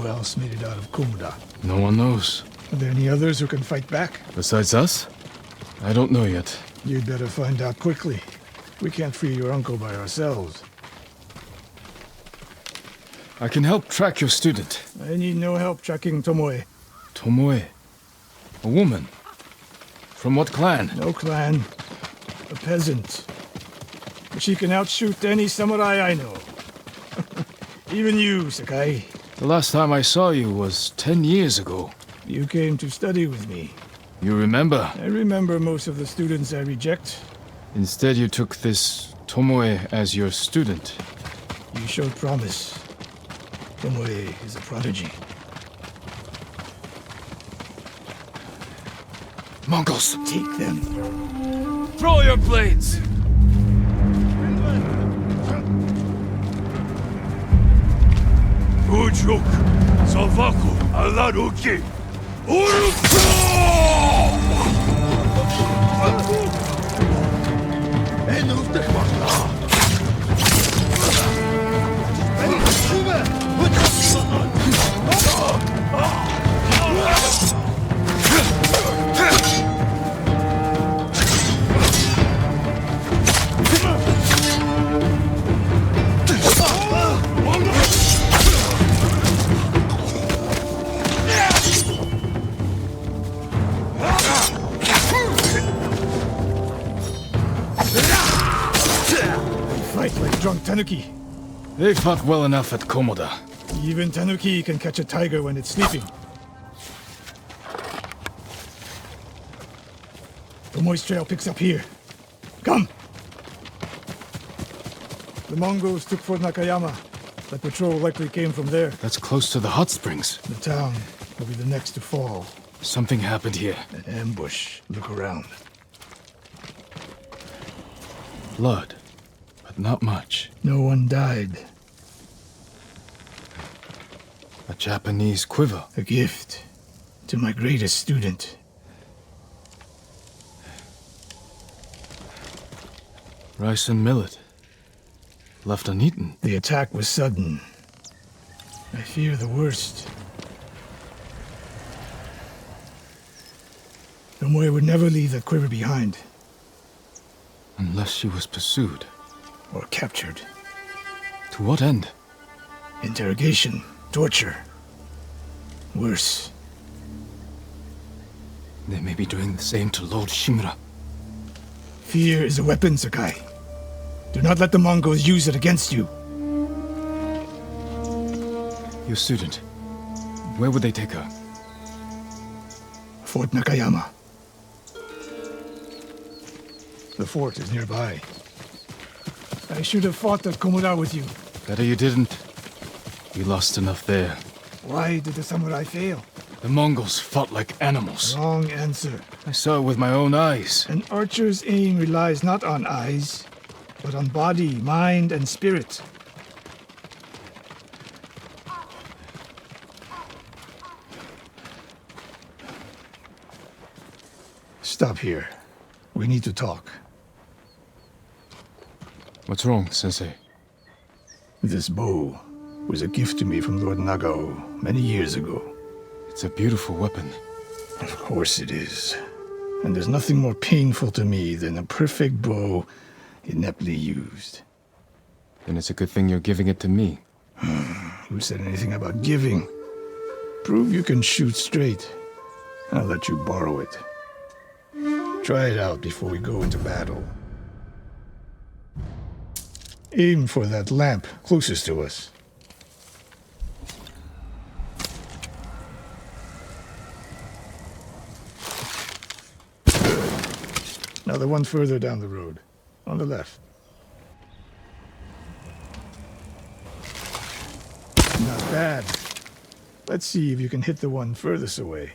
Who else made it out of Komoda? No one knows. Are there any others who can fight back? Besides us? I don't know yet. You'd better find out quickly. We can't free your uncle by ourselves. I can help track your student. I need no help tracking Tomoe. Tomoe. A woman. From what clan? No clan. A peasant. But she can outshoot any samurai I know. Even you, Sakai. The last time I saw you was 10 years ago. You came to study with me. You remember? I remember most of the students I reject. Instead, you took this Tomoe as your student. You showed promise. Tomoe is a prodigy. Mongols! Take them. Throw your blades! Ujuk, Salvaku, Alaruki, Fight like drunk tanuki. They fought well enough at Komoda. Even tanuki can catch a tiger when it's sleeping. Tomoe's trail picks up here. Come! The Mongols took Fort Nakayama. The patrol likely came from there. That's close to the hot springs. The town will be the next to fall. Something happened here. An ambush. Look around. Blood. But not much. No one died. A Japanese quiver. A gift to my greatest student. Rice and millet. Left uneaten. The attack was sudden. I fear the worst. Tomoe would never leave that quiver behind. Unless she was pursued. Or captured. To what end? Interrogation. Torture. Worse. They may be doing the same to Lord Shimura. Fear is a weapon, Sakai. Do not let the Mongols use it against you. Your student. Where would they take her? Fort Nakayama. The fort is nearby. I should have fought at Komoda with you. Better you didn't. You lost enough there. Why did the samurai fail? The Mongols fought like animals. Wrong answer. I saw it with my own eyes. An archer's aim relies not on eyes, but on body, mind, and spirit. Stop here. We need to talk. What's wrong, Sensei? This bow was a gift to me from Lord Nagao many years ago. It's a beautiful weapon. Of course it is. And there's nothing more painful to me than a perfect bow ineptly used. Then it's a good thing you're giving it to me. Who said anything about giving? Prove you can shoot straight. I'll let you borrow it. Try it out before we go into battle. Aim for that lamp closest to us. Now the one further down the road, on the left. Not bad. Let's see if you can hit the one furthest away.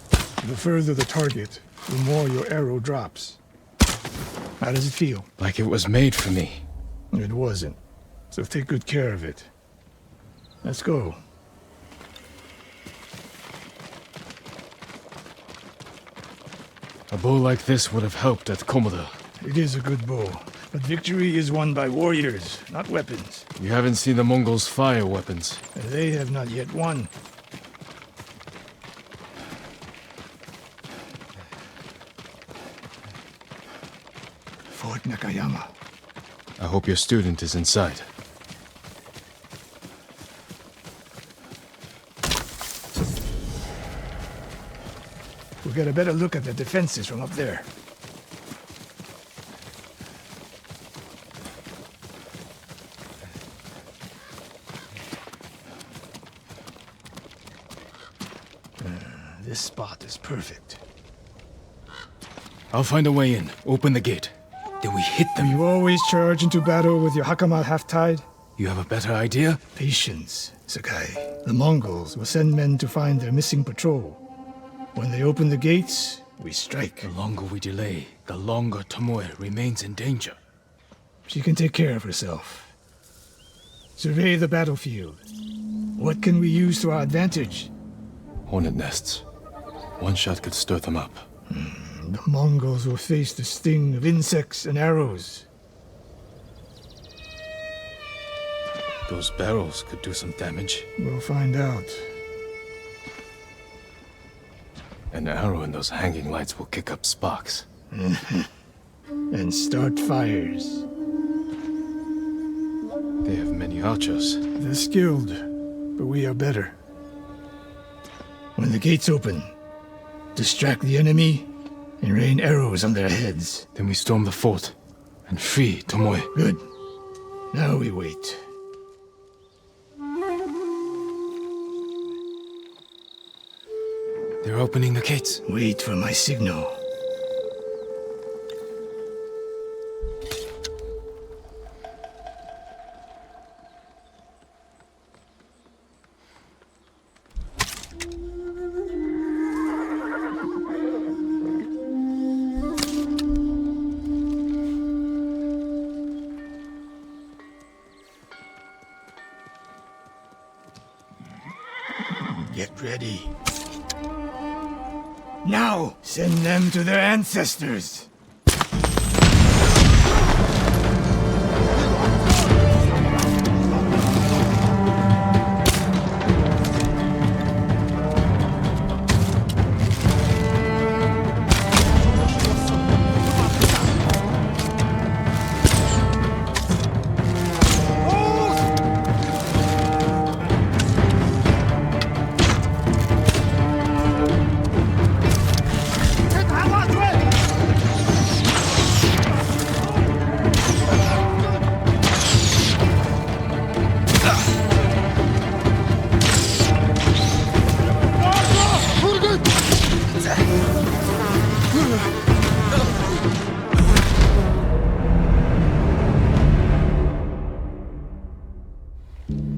The further the target, the more your arrow drops. How does it feel? Like it was made for me. It wasn't. So take good care of it. Let's go. A bow like this would have helped at Komoda. It is a good bow, but victory is won by warriors, not weapons. You haven't seen the Mongols fire weapons. They have not yet won. Fort Nakayama. I hope your student is inside. We'll get a better look at the defenses from up there. This spot is perfect. I'll find a way in. Open the gate. Then we hit them. You always charge into battle with your hakama half-tied? You have a better idea? Patience, Sakai. The Mongols will send men to find their missing patrol. When they open the gates, we strike. The longer we delay, the longer Tomoe remains in danger. She can take care of herself. Survey the battlefield. What can we use to our advantage? Hornet nests. One shot could stir them up. The Mongols will face the sting of insects and arrows. Those barrels could do some damage. We'll find out. An arrow in those hanging lights will kick up sparks. And start fires. They have many archers. They're skilled, but we are better. When the gates open, distract the enemy and rain arrows on their heads. Then we storm the fort and free Tomoe. Good. Now we wait. They're opening the gates. Wait for my signal. Get ready. Now, send them to their ancestors.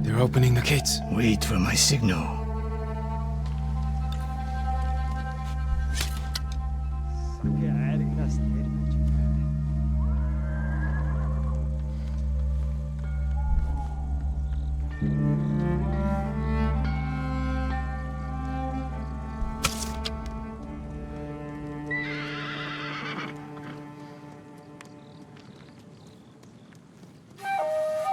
They're opening the gates. Wait for my signal.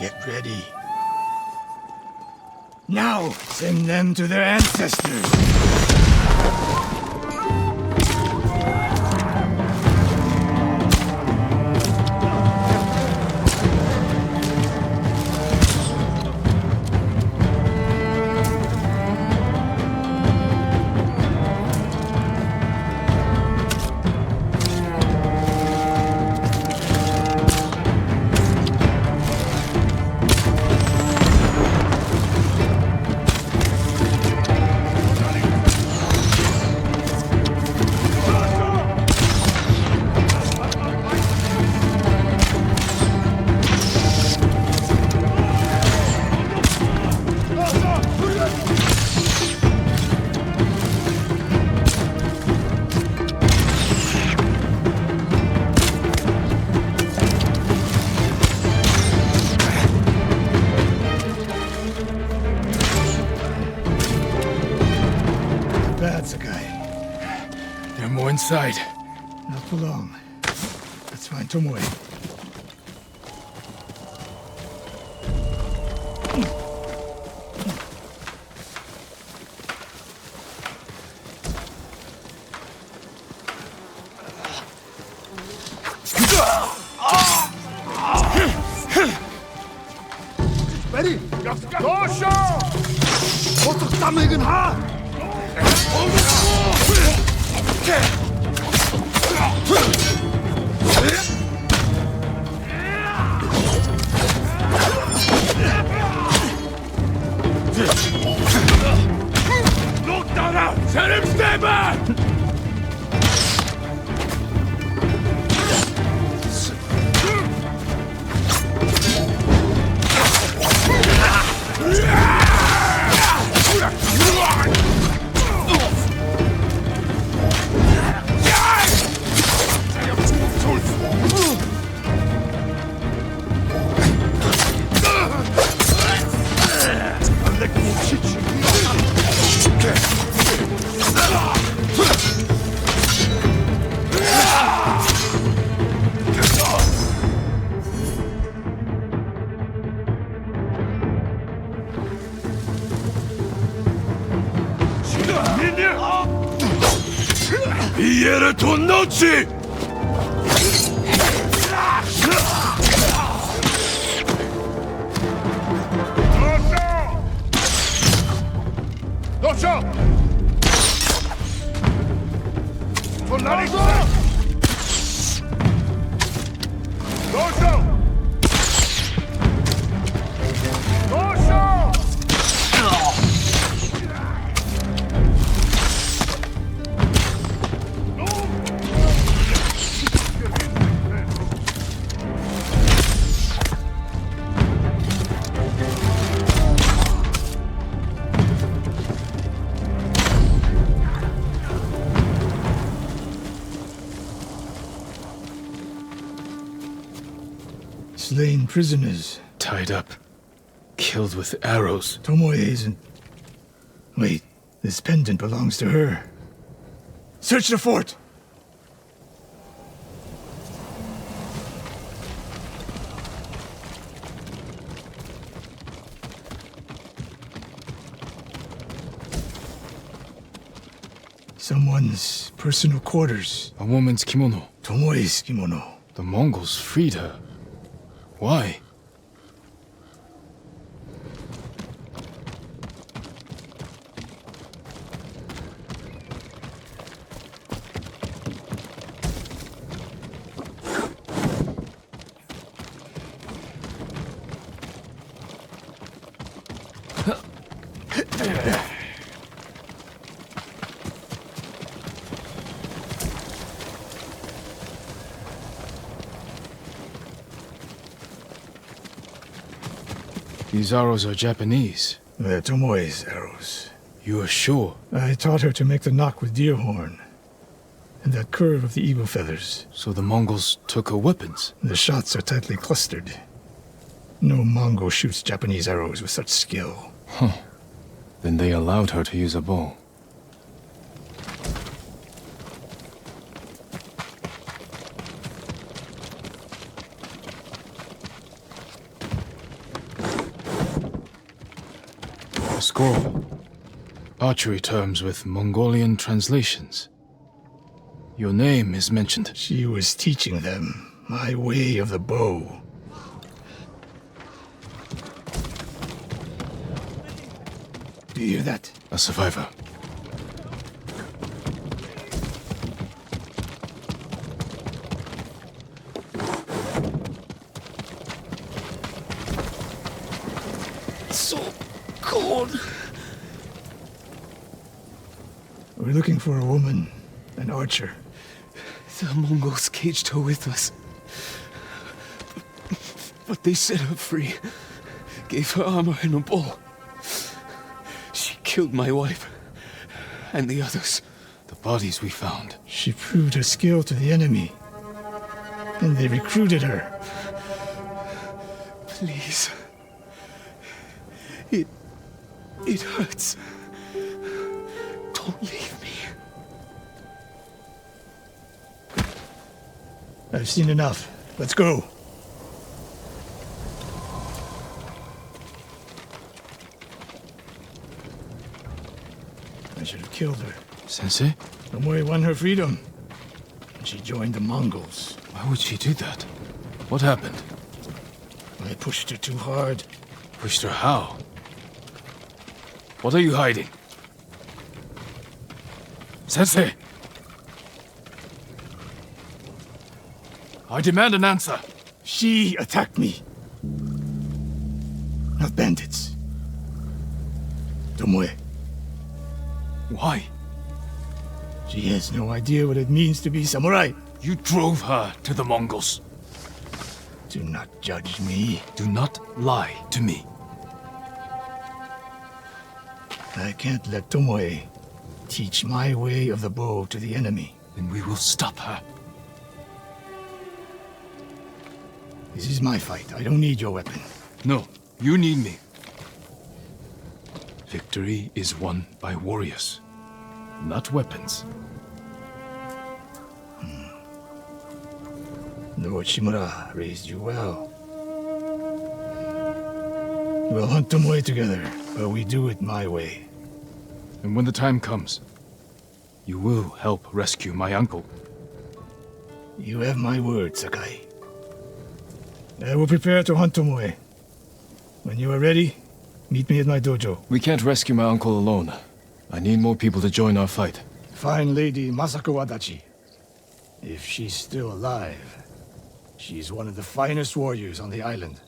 Get ready. Now, send them to their ancestors. Bad, Sakai. There are more inside. Not for long. Let's find Tomoe. Ready? Dosho! 어떻게 땀을 하? Look, set him stay back! 이해를 돈 넣지! 넣자! 돈 나리고! 넣자! 넣자! Slain prisoners. Tied up. Killed with arrows. Tomoe isn't... Wait, this pendant belongs to her. Search the fort! Someone's personal quarters. A woman's kimono. Tomoe's kimono. The Mongols freed her. Why? These arrows are Japanese. They're Tomoe's arrows. You are sure? I taught her to make the knock with deer horn. And that curve of the eagle feathers. So the Mongols took her weapons? The shots are tightly clustered. No Mongol shoots Japanese arrows with such skill. Huh. Then they allowed her to use a bow. A scroll. Archery terms with Mongolian translations. Your name is mentioned. She was teaching them my way of the bow. Do you hear that? A survivor. So cold. We're looking for a woman, an archer. The Mongols caged her with us. But they set her free. Gave her armor and a bow. She killed my wife. And the others. The bodies we found. She proved her skill to the enemy. And they recruited her. Please. It hurts. Don't leave me. I've seen enough. Let's go. I should have killed her. Sensei? Tomoe won her freedom. And she joined the Mongols. Why would she do that? What happened? I pushed her too hard. Pushed her how? What are you hiding? Sensei! I demand an answer. She attacked me. Not bandits. Tomoe. Why? She has no idea what it means to be samurai. You drove her to the Mongols. Do not judge me. Do not lie to me. I can't let Tomoe teach my way of the bow to the enemy. Then we will stop her. This is my fight. I don't need your weapon. No, you need me. Victory is won by warriors, not weapons. Lord Shimura raised you well. We'll hunt Tomoe together, but we do it my way. And when the time comes, you will help rescue my uncle. You have my word, Sakai. I will prepare to hunt Tomoe. When you are ready, meet me at my dojo. We can't rescue my uncle alone. I need more people to join our fight. Fine lady Masako Adachi. If she's still alive, she's one of the finest warriors on the island.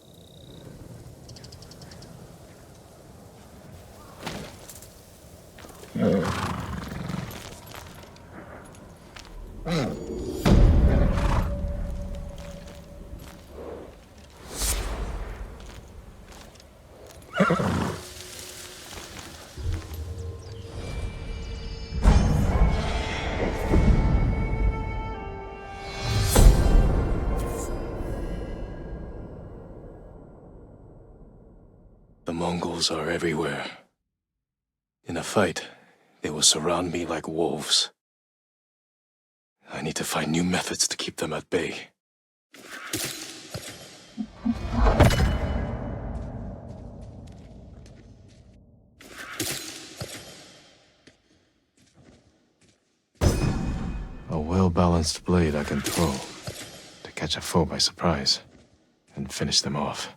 The Mongols are everywhere. In a fight, they will surround me like wolves. I need to find new methods to keep them at bay. A well-balanced blade I can throw to catch a foe by surprise and finish them off.